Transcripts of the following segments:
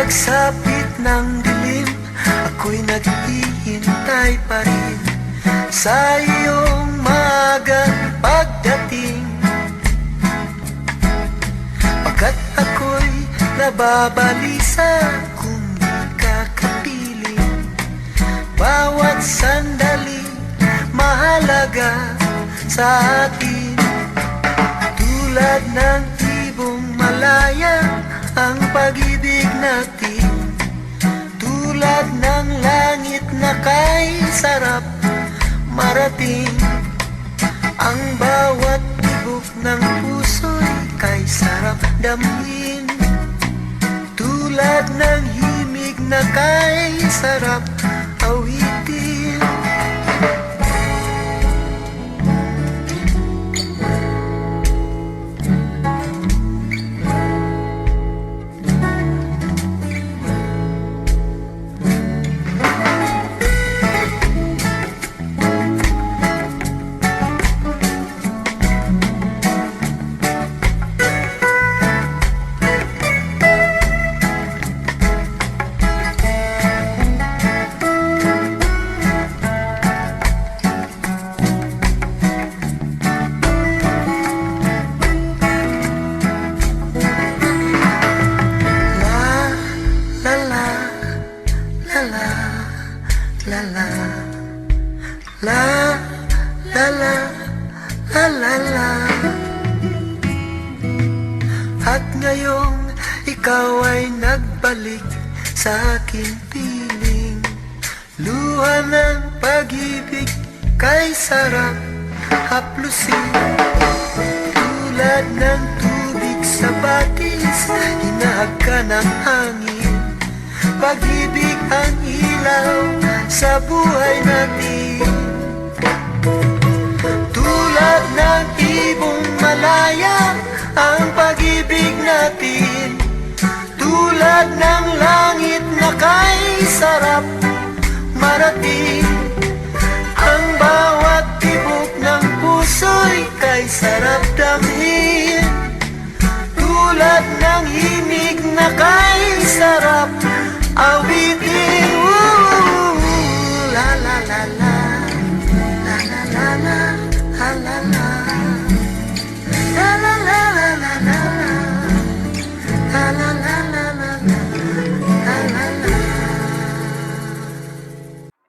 pagsapit ng dilim, ako'y naghihintay pa rin sa iyong maagang pagdating. Pagkat ako'y nababalisa kung di ka kapiling. Bawat sandali mahalaga sa atin. Tulad ng ibong malaya ang pag-ibig natin. Tulad ng langit na kay sarap marating. Ang bawat tibok ng puso'y kay sarap damhin. Tulad ng himig na kay sarap awitin. At ngayong ikaw ay nagbalik sa aking piling. Luha ng pag-ibig kay sarap haplusin. Tulad ng tubig sa batis, hinahag ka ng hangin. Pag-ibig ang ilaw sa buhay natin. Tulad ng ibong malaya ang pag-ibig natin. Tulad ng langit na kay sarap marating. Ang bawat tibok ng puso'y kay sarap damhin. Tulad ng himig na kay sarap awitin. La la la la, la la la la, la la la, la la la la la la, la la la la la, la la la.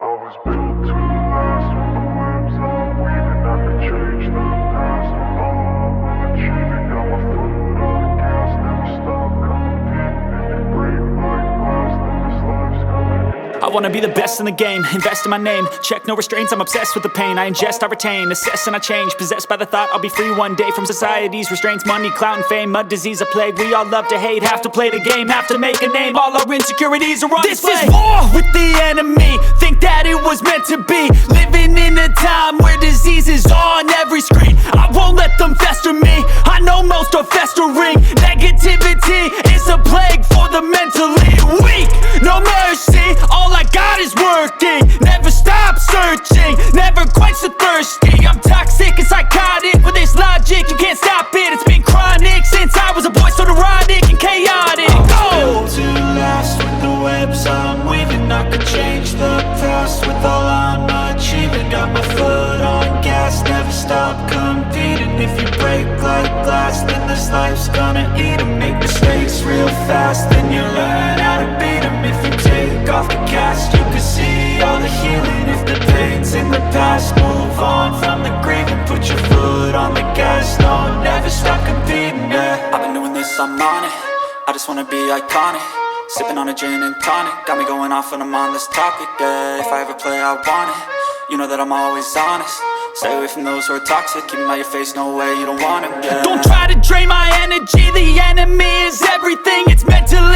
I was built to last with the webs I'm weaving. I could change the past with all I'm achieving. Got my foot on the gas, never stop competing. If you break my glass, then this life's gonna end. I wanna be the best in the game, invest in my name. Check no restraints, I'm obsessed with the pain. I ingest, I retain, assess and I change. Possessed by the thought I'll be free one day from society's restraints. Money, clout and fame, mud, disease, a plague. We all love to hate, have to play the game, have to make a name. All our insecurities are on display. This is war with the enemy, think that it was meant to be. Living in a time where disease is on every screen. I won't let them fester me, I know most are festering. Negativity is a plague for the mentally weak. No mercy, all I got is working. Never stop searching, never quench the thirsty. I'm toxic and psychotic with this logic, you can't stop it. It's been chronic since I was a boy, so neurotic and chaotic. Built to last with the webs I'm weaving. I could change the past with all I'm achieving. Got my foot on gas, never stop competing. If you break like glass, then this life's gonna eat 'em. Make mistakes real fast, then you learn how to beat 'em. If you take off the cast, you can see all the healing. If the pain's in the past, move on from the grave and put your foot on the gas. No, never stop competing, yeah. I've been doing this, I'm on it. I just wanna be iconic. Sipping on a gin and tonic, got me going off when I'm on this topic, yeah. If I ever play, I want it. You know that I'm always honest. Stay away from those who are toxic. Keep them out your face, no way, you don't want it, yeah. Don't try to drain my energy, the enemy is everything. It's mentally